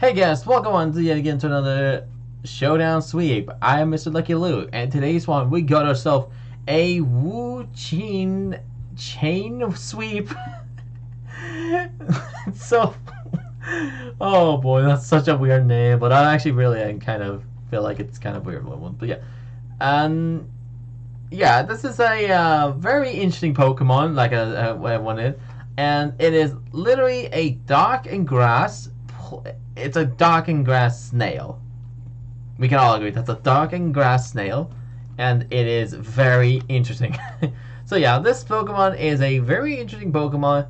Hey guys, welcome on yet again to another Showdown Sweep. I am Mr. Lucky Lou, and today's one we got ourselves a WO-CHIEN chain sweep. So, oh boy, that's such a weird name, but I actually really kind of feel like it's kind of weird one. But yeah, and yeah, this is a very interesting Pokemon, like a one is, and it is literally a dark and grass. It's a dark and grass snail. We can all agree that's a dark and grass snail, and it is very interesting. So yeah, this Pokemon is a very interesting Pokemon.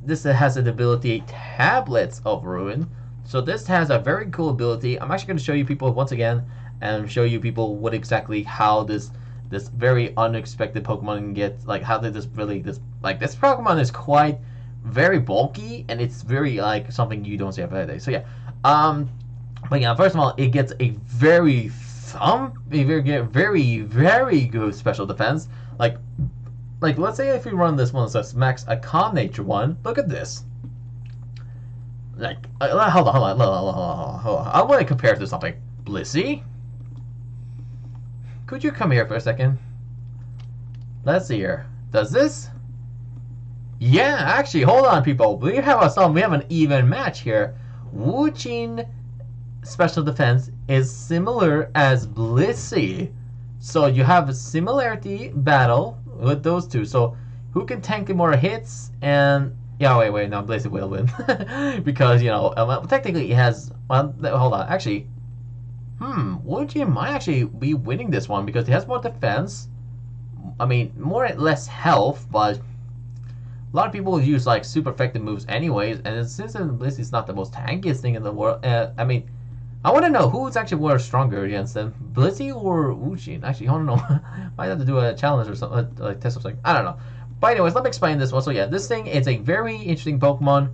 This has the ability Tablets of Ruin. So this has a very cool ability. I'm actually going to show you people once again, and show you people what exactly how this very unexpected Pokemon can get, like how did this Pokemon is quite very bulky, and it's very like something you don't see every day. So yeah, but yeah, first of all, it gets a very good special defense. Like let's say if we run this one, so it's max a calm nature one. Look at this. Like, hold on. I want to compare it to something. Blissey, could you come here for a second? Let's see here. Does this? Yeah, actually, hold on, people. We have an even match here. WO-CHIEN special defense is similar as Blissey, so you have a similarity battle with those two. So who can tank the more hits? And yeah, wait, no, Blissey will win because technically it has. Well, hold on, actually, WO-CHIEN might actually be winning this one because it has more defense. I mean, more or less health, but a lot of people use like super effective moves anyways, and since Blissey is not the most tankiest thing in the world, I mean, I want to know who's actually more stronger against them, Blissey or WO-CHIEN. Actually, I don't know. Might have to do a challenge or something, like test or something. I don't know. But anyways, let me explain this one. So yeah, this thing is a very interesting Pokemon.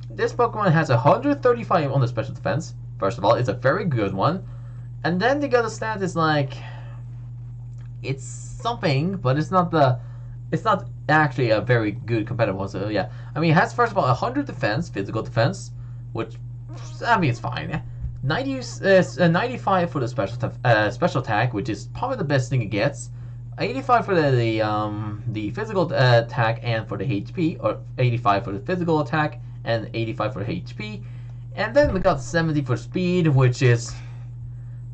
This Pokemon has 135 on the special defense. First of all, it's a very good one, and then the other stat is like, it's something, but it's not actually a very good competitive one. So yeah, I mean, it has first of all 100 defense, physical defense, which I mean it's fine. 95 for the special attack, which is probably the best thing it gets. 85 for the physical attack and for the HP, or 85 for the physical attack and 85 for the HP, and then we got 70 for speed, which is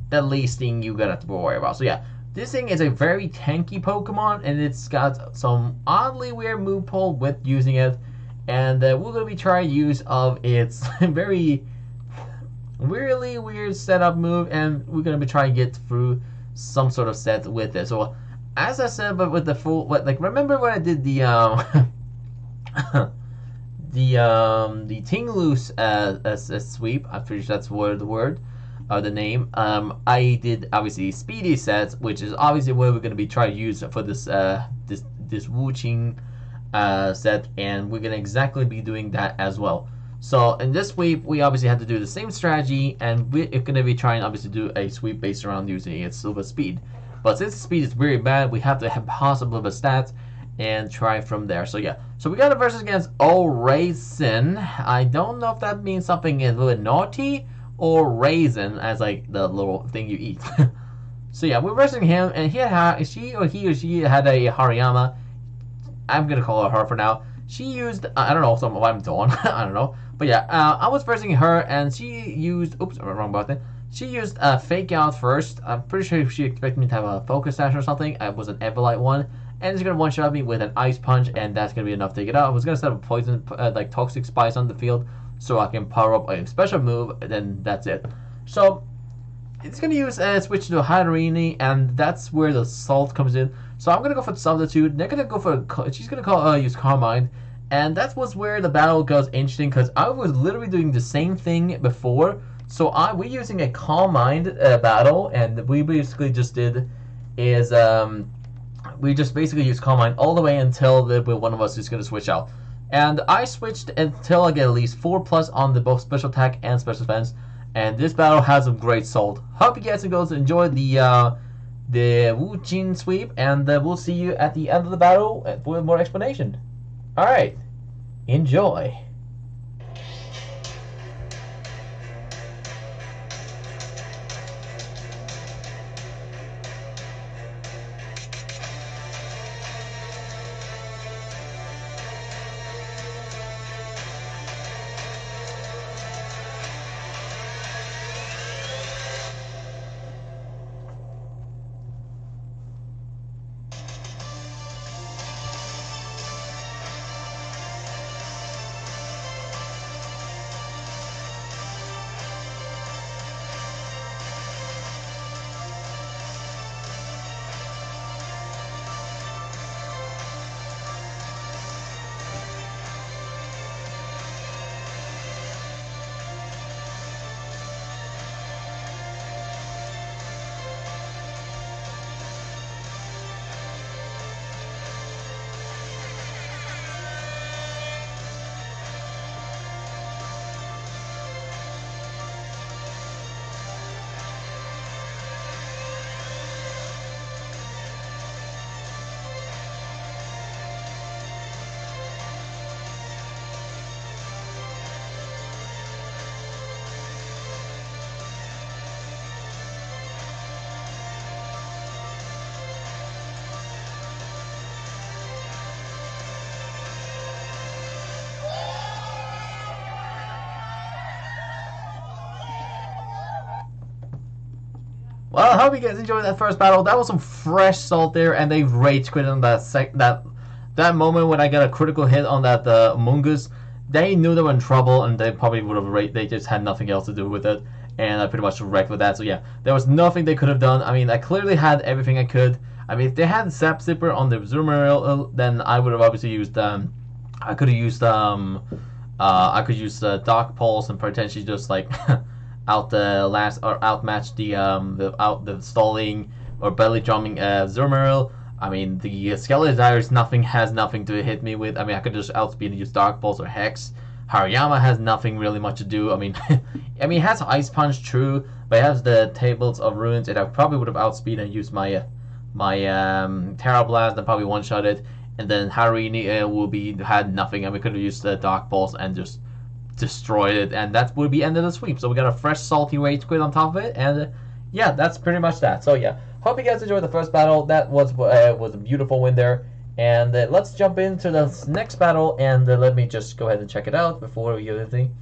the least thing you gotta have to worry about. So yeah. This thing is a very tanky Pokemon, and it's got some oddly weird move pool with using it, and we're going to be trying use of its very weirdly weird setup move, and we're going to be trying to get through some sort of set with it. So, as I said, but with the full, remember when I did the the Tingloose sweep? I'm pretty sure that's the word. The name. I did obviously Speedy sets, which is obviously what we're going to be trying to use for this this WO-CHIEN set, and we're going to exactly be doing that as well. So in this sweep, we obviously have to do the same strategy, and we're going to be trying obviously to do a sweep based around using its silver speed. But since the speed is very bad, we have to have possible of a stats and try from there. So yeah, so we got a versus against Raisin. I don't know if that means something a little naughty, or raisin as like the little thing you eat. So yeah, we're versing him, and he or she had a Hariyama. I'm gonna call her for now. She used I don't know what I'm doing. I don't know, but yeah, I was versing her, and she used wrong button. She used Fake Out first. I'm pretty sure she expected me to have a Focus Sash or something. I was an Everlight one, and it's gonna one shot me with an Ice Punch, and that's gonna be enough to get out. I was gonna set up a poison like Toxic Spice on the field, so I can power up a special move, and then that's it. So it's gonna use switch to Hadorini, and that's where the Salt comes in. So I'm gonna go for Substitute. They're gonna go for she's gonna use Carmine, and that was where the battle goes interesting, because I was literally doing the same thing before. So we're using a Calm Mind battle, and we basically just did is we just basically used Calm Mind all the way until one of us is gonna switch out. And I switched until I get at least 4+ on the both special attack and special defense. And this battle has some great salt. Hope you guys enjoy the WO-CHIEN sweep, and we'll see you at the end of the battle for more explanation. Alright, enjoy. Well, I hope you guys enjoyed that first battle. That was some fresh salt there, and they rage quit on that moment when I got a critical hit on that Mungus. They knew they were in trouble, and they probably would have. They just had nothing else to do with it, and I pretty much wrecked with that. So yeah, there was nothing they could have done. I mean, I clearly had everything I could. I mean, if they had Zap Zipper on the Zoomer, then I would have obviously used I could have used Dark Pulse and potentially just like outmatch the stalling or belly drumming Zoomer. I mean, the Skeleton Divers has nothing to hit me with. I mean, I could just outspeed and use Dark Pulse or Hex. Hariyama has nothing really much to do. I mean, he has Ice Punch, true, but he has the Tables of Ruins, and I probably would have outspeed and used my Terra Blast and probably one-shot it. And then Harini had nothing, and we could have used the Dark Pulse and just destroyed it, and that would be end of the sweep. So we got a fresh salty rage quit on top of it, and yeah, that's pretty much that. So yeah, hope you guys enjoyed the first battle. That was a beautiful win there, and let's jump into the next battle, and let me just go ahead and check it out before we do anything.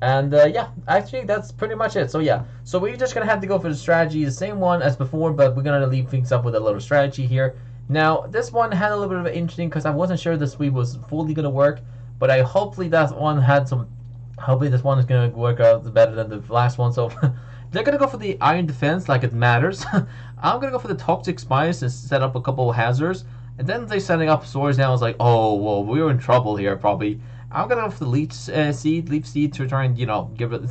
And yeah, actually that's pretty much it. So yeah, so we're just gonna have to go for the strategy, the same one as before, but we're gonna leave things up with a little strategy here. Now this one had a little bit of an interesting because I wasn't sure the sweep was fully gonna work, but hopefully this one is gonna work out better than the last one. So they're gonna go for the Iron Defense like it matters. I'm gonna go for the Toxic Spires to set up a couple of hazards, and then they're setting up swords. Now I was like, oh well, we're in trouble here probably. I'm gonna go for the Leaf Seed to try and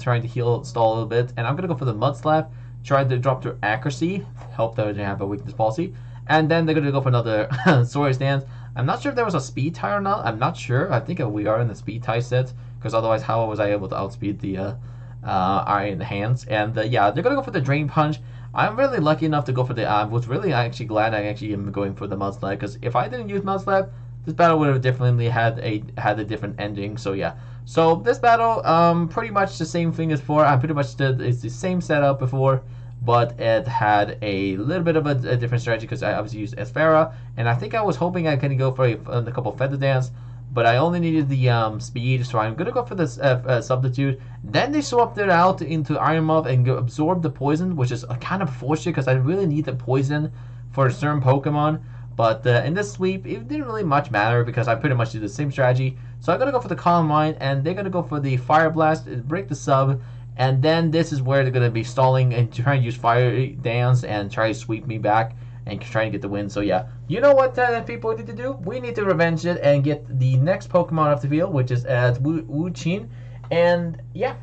trying to heal stall a little bit, and I'm gonna go for the Mud Slap, trying to drop their accuracy, help them have a weakness policy, and then they're gonna go for another Sword Stance. I'm not sure if there was a speed tie or not. I'm not sure. I think we are in the speed tie set, because otherwise how was I able to outspeed the Iron Hands? And yeah, they're gonna go for the Drain Punch. I'm really lucky enough to go for the. I was really actually glad I actually am going for the Mud Slap, because if I didn't use Mud Slap, this battle would have definitely had a different ending. So yeah, so this battle pretty much the same thing as before. I pretty much did it's the same setup before, but it had a little bit of a different strategy because I obviously used Esfera, and I think I was hoping I could go for a couple Feather Dance, but I only needed the speed, so I'm gonna go for this Substitute. Then they swapped it out into Iron Moth and absorb the poison, which is kind of fortunate because I really need the poison for certain Pokemon. But in this sweep, it didn't really much matter because I pretty much did the same strategy. So I'm gonna go for the Calm Mind, and they're gonna go for the Fire Blast, break the sub, and then this is where they're gonna be stalling and trying to use Fire Dance and try to sweep me back and trying to get the win. So yeah, you know what people need to do? We need to revenge it and get the next Pokemon off the field, which is WO-CHIEN, and yeah,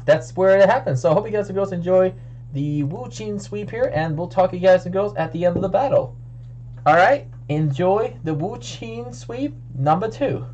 that's where it happens. So I hope you guys and girls enjoy the WO-CHIEN sweep here, and we'll talk to you guys and girls at the end of the battle. Alright, enjoy the WO-CHIEN sweep number 2.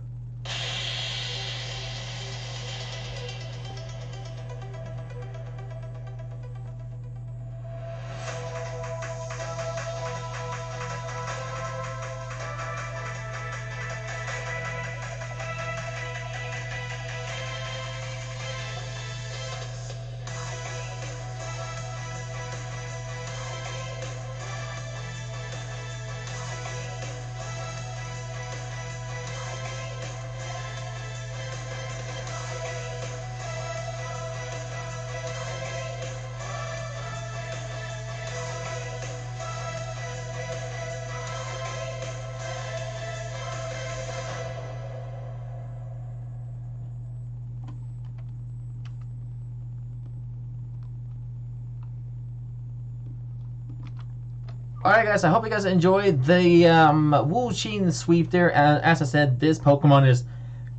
Alright guys, I hope you guys enjoyed the WO-CHIEN sweep there, and as I said, this Pokemon is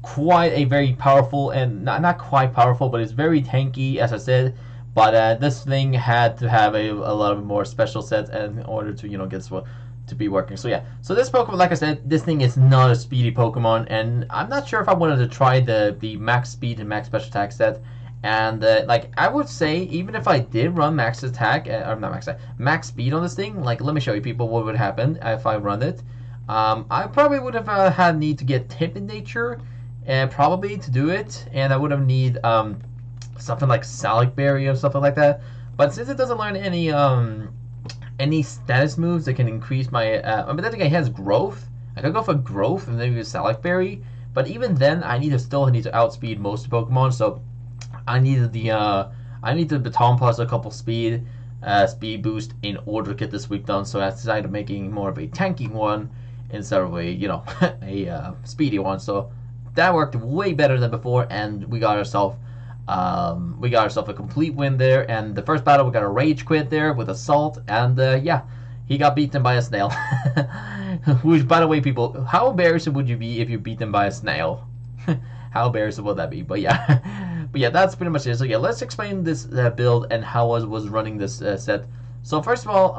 quite a very powerful, and not quite powerful, but it's very tanky, as I said, but this thing had to have a lot of more special sets in order to, get to be working. So yeah, so this Pokemon, like I said, this thing is not a speedy Pokemon, and I'm not sure if I wanted to try the max speed and max special attack set. And like I would say, even if I did run max attack, or not max attack, max speed on this thing, like let me show you people what would happen if I run it. I probably would have had need to get Timid Nature, probably to do it, and I would have need something like Salic Berry or something like that. But since it doesn't learn any status moves that can increase my, I mean, I think it has growth. I could go for growth and then use Salic Berry, but even then I still need to outspeed most Pokemon, so I needed the Baton plus a couple speed. speed boost in order to get the sweep done. So I decided making more of a tanking one instead of a a speedy one. So that worked way better than before, and we got ourselves a complete win there. And the first battle we got a rage quit there with assault, and yeah, he got beaten by a snail. Which, by the way, people, how embarrassing would you be if you're beaten by a snail? How embarrassing would that be? But yeah, that's pretty much it. So yeah, let's explain this build and how I was running this set. So first of all,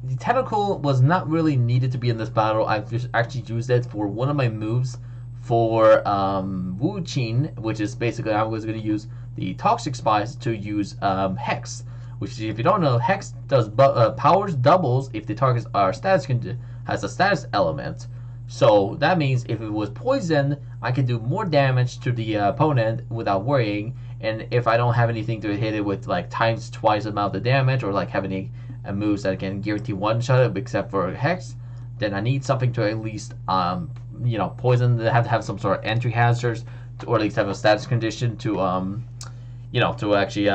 the tentacle was not really needed to be in this battle. I just actually used it for one of my moves for WO-CHIEN, which is basically I was going to use the Toxic Spice to use Hex, which, if you don't know, Hex does powers doubles if the target has a status element. So that means if it was poison, I can do more damage to the opponent without worrying. And if I don't have anything to hit it with like times twice the amount of damage, or like have any moves that can guarantee one shot except for Hex, then I need something to at least poison. They have to have some sort of entry hazards, or at least have a status condition to to actually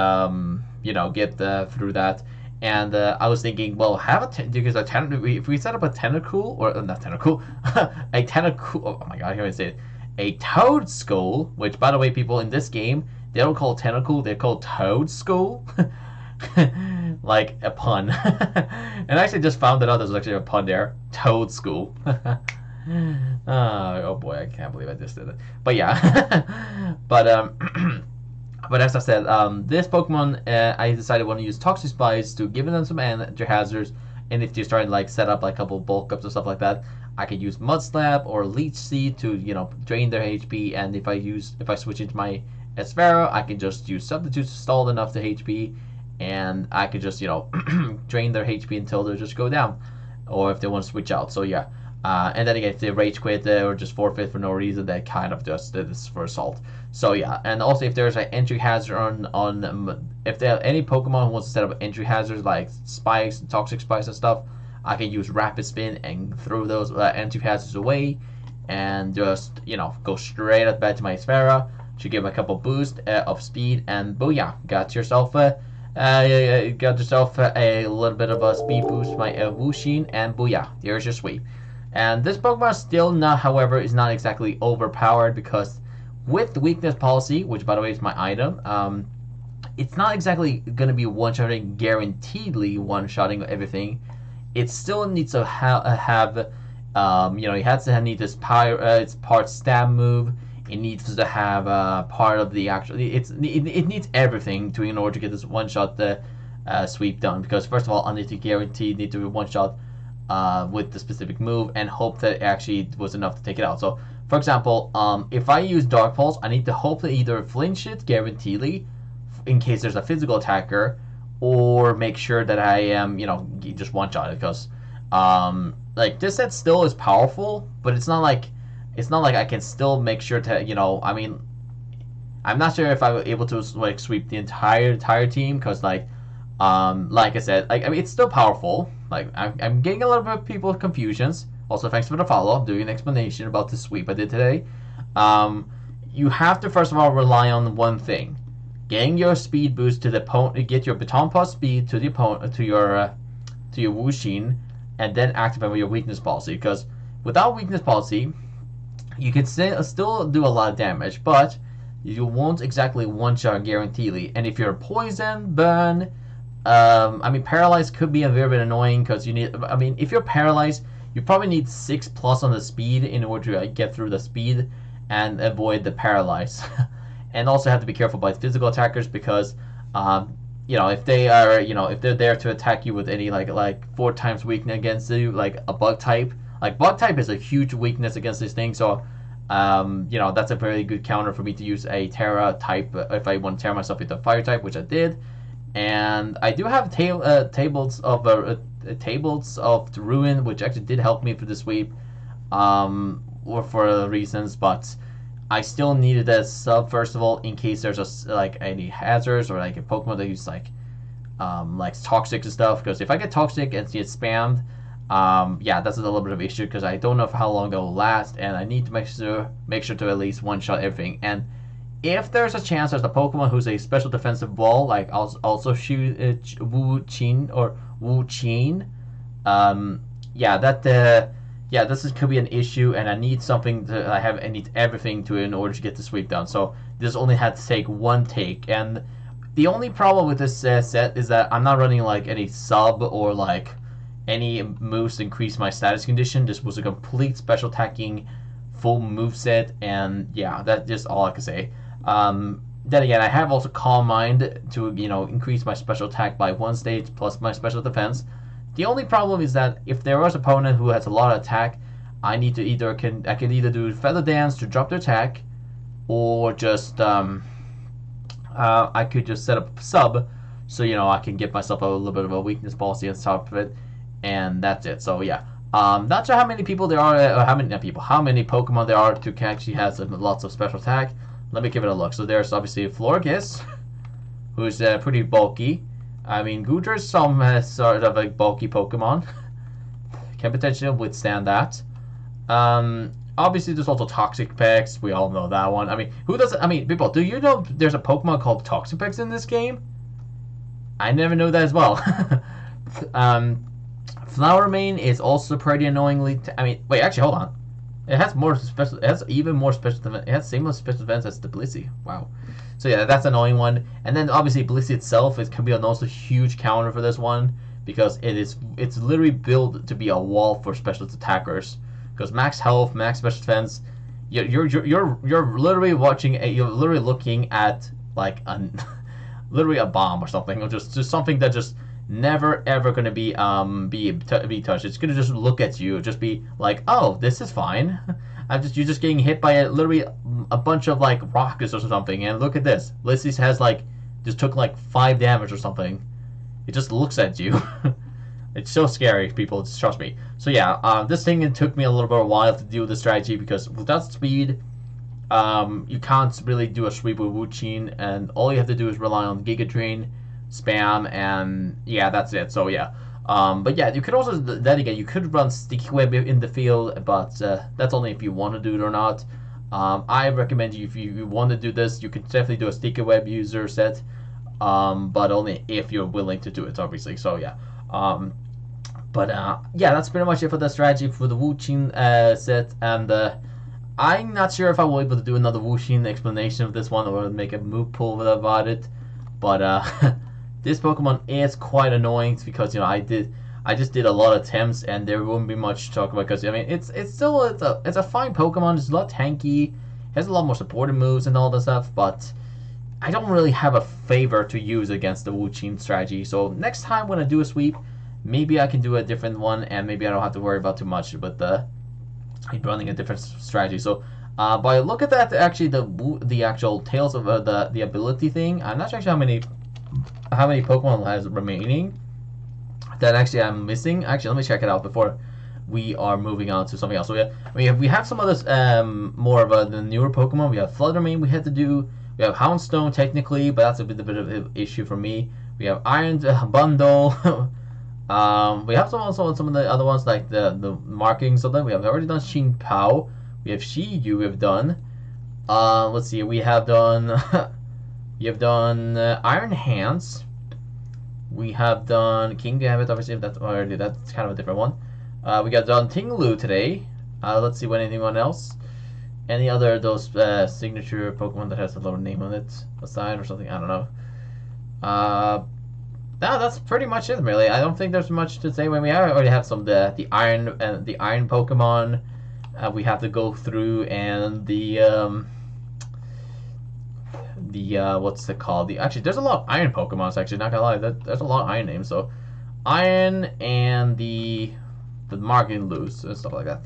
get through that. And I was thinking, well, because if we set up a tentacle, or not tentacle, a tentacle. Oh my god, I can't say it. A toad skull, which, by the way, people, in this game, they don't call tentacle, they're called toad skull. Like a pun. And I actually just found it out. There's actually a pun there. Toad skull. Oh boy, I can't believe I just did it. But yeah, but as I said, this Pokemon, I decided I want to use Toxic Spice to give them some entry hazards, and if you're starting to like set up like a couple bulk ups and stuff like that, I could use Mud Slap or Leech Seed to drain their HP, and if I switch into my Esfera, I can just use Substitutes to stall enough the HP, and I could just drain their HP until they just go down, or if they want to switch out. So yeah. And then again, if they rage quit or just forfeit for no reason, they kind of just did this for assault. So yeah, and also if there's an entry hazard on if they have any Pokemon who wants to set up entry hazards like spikes, toxic spikes and stuff, I can use Rapid Spin and throw those entry hazards away, and just go straight up back to my Sphera to give a couple boost of speed, and booyah, got yourself a little bit of a speed boost, my WO-CHIEN, and booyah, here's your sweep. And this Pokemon still not, however, is not exactly overpowered, because with the weakness policy, which by the way is my item, it's not exactly going to be one-shotting, guaranteedly one-shotting everything. It still needs to have it has to need this its part stab move. It needs to have part of the actual. It needs everything in order to get this one-shot sweep done. Because first of all, I need to guarantee need to be one-shot with the specific move, and hope that it actually was enough to take it out. So, for example, if I use Dark Pulse, I need to hope to either flinch it guaranteedly in case there's a physical attacker, or make sure that I am, just one-shot it. Because, like, this set still is powerful, but it's not like I can still make sure to, I mean, I'm not sure if I was able to like sweep the entire team, because like I said, I mean, it's still powerful. Like, I'm getting a lot of people's confusions. Also, thanks for the follow. I'm doing an explanation about the sweep I did today. You have to first of all rely on one thing: getting your speed boost to the opponent. Get your Baton Pass speed to the opponent, to your WO-CHIEN, and then activate your weakness policy. Because without weakness policy, you can still do a lot of damage, but you won't exactly one-shot guaranteedly. And if you're poison, burn. I mean, paralyzed could be a very bit annoying, because you need. I mean, if you're paralyzed, you probably need 6+ on the speed in order to get through the speed and avoid the paralyze. And also have to be careful by physical attackers, because if they are if they're there to attack you with any like 4 times weakness against you, like a bug type. Like, bug type is a huge weakness against this thing, so that's a very good counter for me to use a Terra type if I want to tear myself into a fire type, which I did. And I do have tables of the Ruin, which actually did help me for the sweep, or for reasons, but I still needed a sub first of all, in case there's any hazards, or like a Pokemon that use like toxic and stuff. Because if I get toxic and get spammed, that's a little bit of an issue, because I don't know for how long it'll last, and I need to make sure to at least one-shot everything. And if there's a chance there's a Pokemon who's a special defensive wall, like also WO-CHIEN or WO-CHIEN, yeah, this could be an issue, and I need something to I need everything to in order to get the sweep done. So this only had to take one take, and the only problem with this set is that I'm not running like any sub or like any moves to increase my status condition. This was a complete special attacking full move set, and yeah, that's just all I can say. Then again, I have also Calm Mind to increase my special attack by 1 stage plus my special defense. The only problem is that if there was an opponent who has a lot of attack, I need to I can either do Feather Dance to drop the attack, or just I could just set up a sub, so I can give myself a little bit of a weakness policy on top of it, and that's it. So yeah, not sure how many people there are, or how many Pokemon there are to actually have lots of special attack. Let me give it a look. So there's obviously Florges, who's pretty bulky. I mean, Goodra sort of a bulky Pokemon. Can potentially withstand that. Obviously, there's also Toxapex. We all know that one. I mean, who doesn't? I mean, people, do you know there's a Pokemon called Toxapex in this game? I never knew that as well. Flower Mane is also pretty annoyingly. I mean, wait, actually, hold on. It has more special. It has even more special defense. It has same special defense as the Blissey. Wow. So yeah, that's an annoying one. And then obviously Blissey itself can be also a huge counter for this one, because it's literally built to be a wall for special attackers. Because max health, max special defense, you're literally you're literally looking at like literally a bomb or something, or just something that just never ever gonna be touched. It's gonna just look at you, just be like, oh, this is fine. You're just getting hit by literally a bunch of like rockets or something, and look at this. Blissey has just took like 5 damage or something. It just looks at you. It's so scary, people. Just trust me. So yeah, this thing took me a little bit of a while to deal with the strategy, because without speed, you can't really do a sweep with WO-CHIEN, and all you have to do is rely on Giga Drain, spam, and yeah, that's it. So yeah. But yeah, you could also, then again, you could run Sticky Web in the field, but that's only if you want to do it or not. I recommend you, if you want to do this, you can definitely do a Sticky Web user set, but only if you're willing to do it, obviously. So yeah, yeah, that's pretty much it for the strategy for the WO-CHIEN set, and I'm not sure if I will be able to do another WO-CHIEN explanation of this one, or make a move pool about it, but this Pokemon is quite annoying, because I just did a lot of attempts, and there won't be much to talk about, because I mean it's a fine Pokemon. It's a lot tanky, it has a lot more supportive moves and all that stuff, but I don't really have a favor to use against the WO-CHIEN strategy. So next time when I do a sweep, maybe I can do a different one, and maybe I don't have to worry about too much with running a different strategy. So but look at that, actually the actual Tales of the ability thing. I'm not sure actually how many Pokemon has remaining that actually I'm missing. Actually, let me check it out before we are moving on to something else. So we have some others, more of the newer Pokemon. We have Flutter Mane we had to do. We have Houndstone technically, but that's a bit of an issue for me. We have Iron Bundle. We have some of the other ones, like the markings of them. We have already done Xin Pao. We have Shiyu. We've done. Let's see. We have done. We have done Iron Hands. We have done King Gambit, obviously. That's kind of a different one. We got done Tinglu today. Let's see, anyone else? Any other of those signature Pokemon that has a little name on it, a sign or something? I don't know. No, that's pretty much it, really. I don't think there's much to say. When we already have some the iron Pokemon, we have to go through, and the what's it called? Actually, there's a lot of iron Pokemon. Actually, not gonna lie, there's a lot of iron names. So, iron and the marking loose and stuff like that.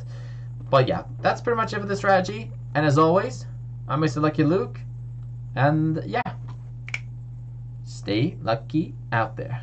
But yeah, that's pretty much it for the strategy. And as always, I'm Mr. Lucky Luke, and yeah, stay lucky out there.